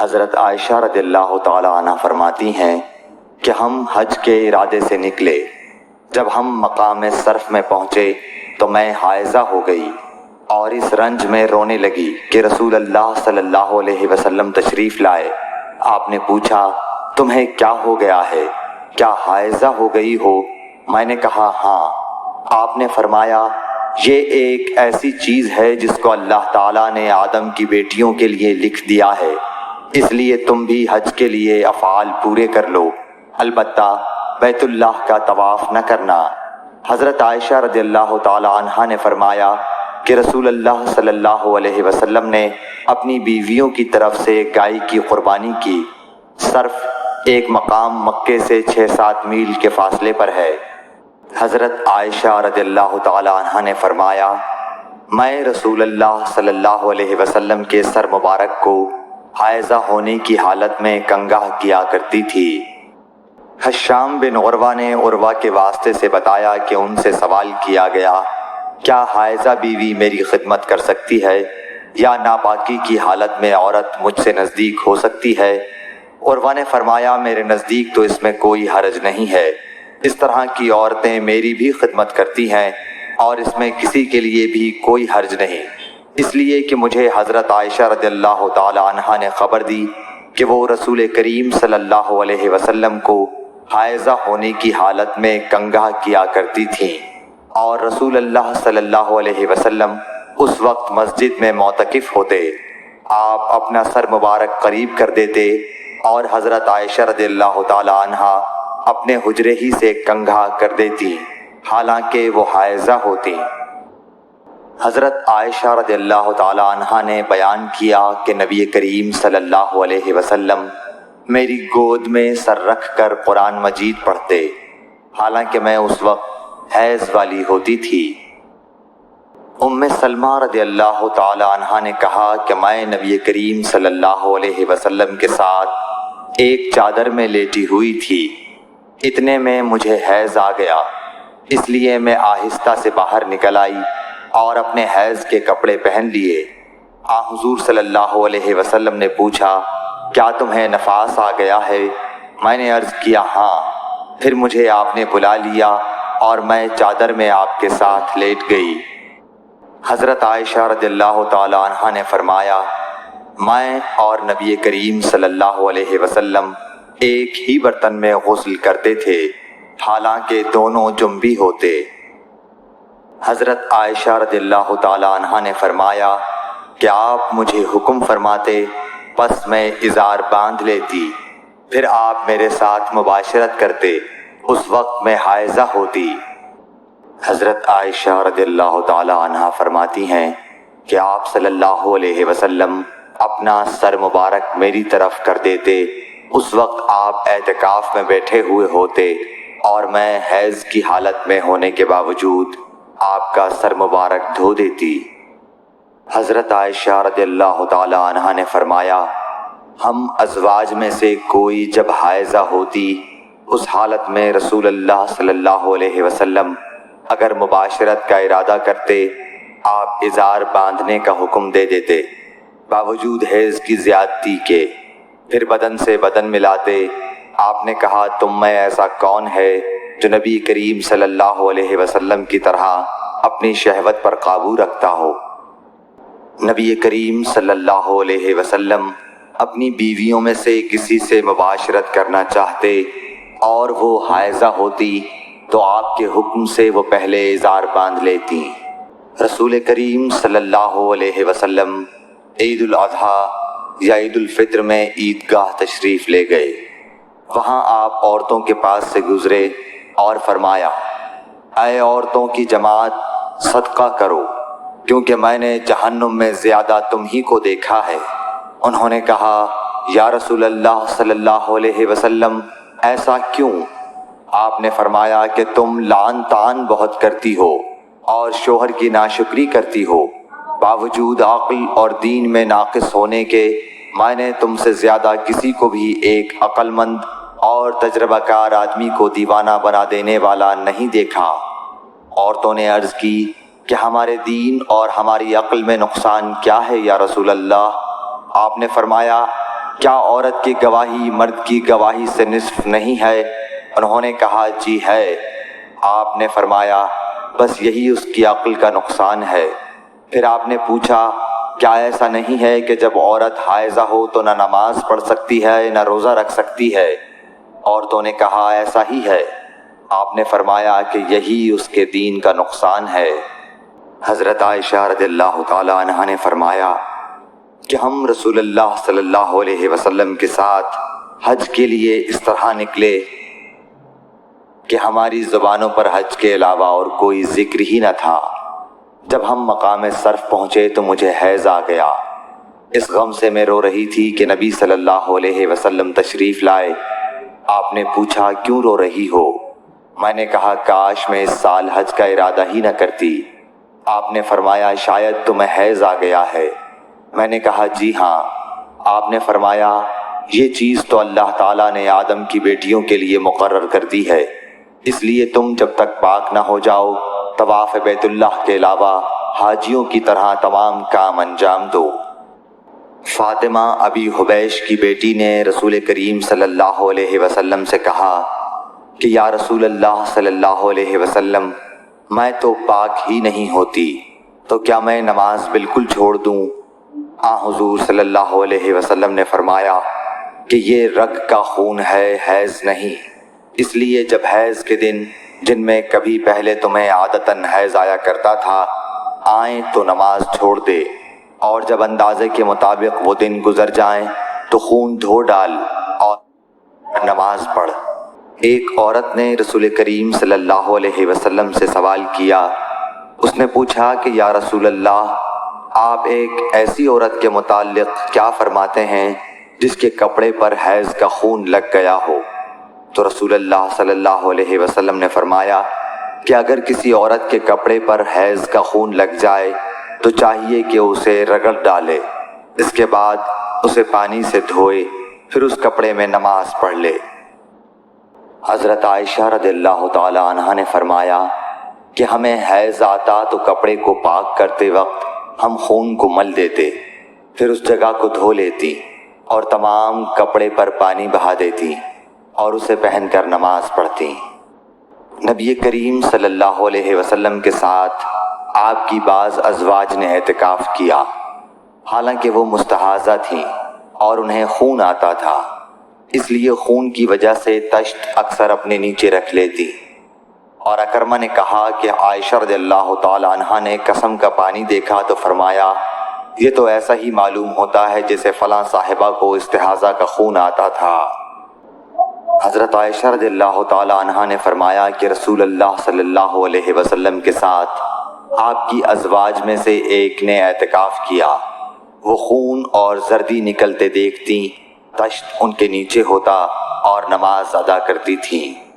حضرت عائشہ رضی اللہ تعالی عنہ فرماتی ہیں کہ ہم حج کے ارادے سے نکلے۔ جب ہم مقام صرف میں پہنچے تو میں حائضہ ہو گئی اور اس رنج میں رونے لگی کہ رسول اللہ صلی اللہ علیہ وسلم تشریف لائے۔ آپ نے پوچھا تمہیں کیا ہو گیا ہے؟ کیا حائضہ ہو گئی ہو؟ میں نے کہا ہاں۔ آپ نے فرمایا یہ ایک ایسی چیز ہے جس کو اللہ تعالیٰ نے آدم کی بیٹیوں کے لیے لکھ دیا ہے، اس لیے تم بھی حج کے لیے افعال پورے کر لو، البتہ بیت اللہ کا طواف نہ کرنا۔ حضرت عائشہ رضی اللہ تعالی عنہا نے فرمایا کہ رسول اللہ صلی اللہ علیہ وسلم نے اپنی بیویوں کی طرف سے گائے کی قربانی کی۔ صرف ایک مقام مکے سے 6-7 میل کے فاصلے پر ہے۔ حضرت عائشہ رضی اللہ تعالی عنہا نے فرمایا میں رسول اللہ صلی اللہ علیہ وسلم کے سر مبارک کو حائضہ ہونے کی حالت میں کنگھا کیا کرتی تھی۔ ہشام بن عروہ نے عروہ کے واسطے سے بتایا کہ ان سے سوال کیا گیا کیا حائضہ بیوی میری خدمت کر سکتی ہے یا ناپاکی کی حالت میں عورت مجھ سے نزدیک ہو سکتی ہے؟ عروہ نے فرمایا میرے نزدیک تو اس میں کوئی حرج نہیں ہے، اس طرح کی عورتیں میری بھی خدمت کرتی ہیں اور اس میں کسی کے لیے بھی کوئی حرج نہیں، اس لیے کہ مجھے حضرت عائشہ رضی اللہ تعالی عنہا نے خبر دی کہ وہ رسول کریم صلی اللہ علیہ وسلم کو حائضہ ہونے کی حالت میں کنگھا کیا کرتی تھیں، اور رسول اللہ صلی اللہ علیہ وسلم اس وقت مسجد میں معتکف ہوتے۔ آپ اپنا سر مبارک قریب کر دیتے اور حضرت عائشہ رضی اللہ تعالی عنہا اپنے حجرے ہی سے کنگھا کر دیتی حالانکہ وہ حائضہ ہوتی۔ حضرت عائشہ رضی اللہ تعالی عنہا نے بیان کیا کہ نبی کریم صلی اللہ علیہ وسلم میری گود میں سر رکھ کر قرآن مجید پڑھتے حالانکہ میں اس وقت حیض والی ہوتی تھی۔ ام سلمہ رضی اللہ تعالی عنہا نے کہا کہ میں نبی کریم صلی اللہ علیہ وسلم کے ساتھ ایک چادر میں لیٹی ہوئی تھی، اتنے میں مجھے حیض آ گیا، اس لیے میں آہستہ سے باہر نکل آئی اور اپنے حیض کے کپڑے پہن لیے۔ حضور صلی اللہ علیہ وسلم نے پوچھا کیا تمہیں نفاس آ گیا ہے؟ میں نے عرض کیا ہاں۔ پھر مجھے آپ نے بلا لیا اور میں چادر میں آپ کے ساتھ لیٹ گئی۔ حضرت عائشہ رضی اللہ تعالی عنہا نے فرمایا میں اور نبی کریم صلی اللہ علیہ وسلم ایک ہی برتن میں غسل کرتے تھے حالانکہ دونوں جنبی ہوتے۔ حضرت عائشہ رضی اللہ تعالی عنہا نے فرمایا کہ آپ مجھے حکم فرماتے پس میں ازار باندھ لیتی، پھر آپ میرے ساتھ مباشرت کرتے، اس وقت میں حائضہ ہوتی۔ حضرت عائشہ رضی اللہ تعالی عنہا فرماتی ہیں کہ آپ صلی اللہ علیہ وسلم اپنا سر مبارک میری طرف کر دیتے، اس وقت آپ اعتکاف میں بیٹھے ہوئے ہوتے اور میں حیض کی حالت میں ہونے کے باوجود آپ کا سر مبارک دھو دیتی۔ حضرت عائشہ رضی اللہ تعالی عنہا نے فرمایا ہم ازواج میں سے کوئی جب حائضہ ہوتی اس حالت میں رسول اللہ صلی اللہ علیہ وسلم اگر مباشرت کا ارادہ کرتے آپ ازار باندھنے کا حکم دے دیتے باوجود حیض کی زیادتی کے، پھر بدن سے بدن ملاتے۔ آپ نے کہا تم میں ایسا کون ہے جو نبی کریم صلی اللہ علیہ وسلم کی طرح اپنی شہوت پر قابو رکھتا ہو؟ نبی کریم صلی اللہ علیہ وسلم اپنی بیویوں میں سے کسی سے مباشرت کرنا چاہتے اور وہ حائضہ ہوتی تو آپ کے حکم سے وہ پہلے ازار باندھ لیتی۔ رسول کریم صلی اللہ علیہ وسلم عید الاضحیٰ یا عید الفطر میں عیدگاہ تشریف لے گئے، وہاں آپ عورتوں کے پاس سے گزرے اور فرمایا اے عورتوں کی جماعت صدقہ کرو کیونکہ میں نے جہنم میں زیادہ تم ہی کو دیکھا ہے۔ انہوں نے کہا یا رسول اللہ صلی اللہ علیہ وسلم ایسا کیوں؟ آپ نے فرمایا کہ تم لعن طعن بہت کرتی ہو اور شوہر کی ناشکری کرتی ہو، باوجود عقل اور دین میں ناقص ہونے کے میں نے تم سے زیادہ کسی کو بھی ایک عقل مند اور تجربہ کار آدمی کو دیوانہ بنا دینے والا نہیں دیکھا۔ عورتوں نے عرض کی کہ ہمارے دین اور ہماری عقل میں نقصان کیا ہے یا رسول اللہ؟ آپ نے فرمایا کیا عورت کی گواہی مرد کی گواہی سے نصف نہیں ہے؟ انہوں نے کہا جی ہے۔ آپ نے فرمایا بس یہی اس کی عقل کا نقصان ہے۔ پھر آپ نے پوچھا کیا ایسا نہیں ہے کہ جب عورت حائضہ ہو تو نہ نماز پڑھ سکتی ہے نہ روزہ رکھ سکتی ہے؟ عورتوں نے کہا ایسا ہی ہے۔ آپ نے فرمایا کہ یہی اس کے دین کا نقصان ہے۔ حضرت عائشہ رضی اللہ تعالی عنہا نے فرمایا کہ ہم رسول اللہ صلی اللہ علیہ وسلم کے ساتھ حج کے لیے اس طرح نکلے کہ ہماری زبانوں پر حج کے علاوہ اور کوئی ذکر ہی نہ تھا۔ جب ہم مقام صرف پہنچے تو مجھے حیض آ گیا۔ اس غم سے میں رو رہی تھی کہ نبی صلی اللہ علیہ وسلم تشریف لائے۔ آپ نے پوچھا کیوں رو رہی ہو؟ میں نے کہا کاش میں اس سال حج کا ارادہ ہی نہ کرتی۔ آپ نے فرمایا شاید تمہیں حیض آ گیا ہے۔ میں نے کہا جی ہاں۔ آپ نے فرمایا یہ چیز تو اللہ تعالیٰ نے آدم کی بیٹیوں کے لیے مقرر کر دی ہے، اس لیے تم جب تک پاک نہ ہو جاؤ طواف بیت اللہ کے علاوہ حاجیوں کی طرح تمام کام انجام دو۔ فاطمہ ابی حبیش کی بیٹی نے رسول کریم صلی اللہ علیہ وسلم سے کہا کہ یا رسول اللہ صلی اللہ علیہ وسلم میں تو پاک ہی نہیں ہوتی، تو کیا میں نماز بالکل چھوڑ دوں؟ حضور صلی اللہ علیہ وسلم نے فرمایا کہ یہ رگ کا خون ہے، حیض نہیں، اس لیے جب حیض کے دن جن میں کبھی پہلے تمہیں عادتاً حیض آیا کرتا تھا آئیں تو نماز چھوڑ دے، اور جب اندازے کے مطابق وہ دن گزر جائیں تو خون دھو ڈال اور نماز پڑھ۔ ایک عورت نے رسول کریم صلی اللہ علیہ وسلم سے سوال کیا۔ اس نے پوچھا کہ یا رسول اللہ آپ ایک ایسی عورت کے متعلق کیا فرماتے ہیں جس کے کپڑے پر حیض کا خون لگ گیا ہو؟ تو رسول اللہ صلی اللہ علیہ وسلم نے فرمایا کہ اگر کسی عورت کے کپڑے پر حیض کا خون لگ جائے تو چاہیے کہ اسے رگڑ ڈالے، اس کے بعد اسے پانی سے دھوئے، پھر اس کپڑے میں نماز پڑھ لے۔ حضرت عائشہ رضی اللہ تعالی عنہا نے فرمایا کہ ہمیں حیض آتا تو کپڑے کو پاک کرتے وقت ہم خون کو مل دیتے، پھر اس جگہ کو دھو لیتی اور تمام کپڑے پر پانی بہا دیتی اور اسے پہن کر نماز پڑھتی۔ نبی کریم صلی اللہ علیہ وسلم کے ساتھ آپ کی بعض ازواج نے اعتکاف کیا، حالانکہ وہ مستحاضہ تھیں اور انہیں خون آتا تھا، اس لیے خون کی وجہ سے تشت اکثر اپنے نیچے رکھ لیتی۔ اور اکرمہ نے کہا کہ عائشہ رضی اللہ تعالی عنہا نے قسم کا پانی دیکھا تو فرمایا یہ تو ایسا ہی معلوم ہوتا ہے جیسے فلاں صاحبہ کو استحاضہ کا خون آتا تھا۔ حضرت عائشہ رضی اللہ تعالی عنہا نے فرمایا کہ رسول اللہ صلی اللہ علیہ وسلم کے ساتھ آپ کی ازواج میں سے ایک نے اعتکاف کیا، وہ خون اور زردی نکلتے دیکھتی، تشت ان کے نیچے ہوتا اور نماز ادا کرتی تھیں۔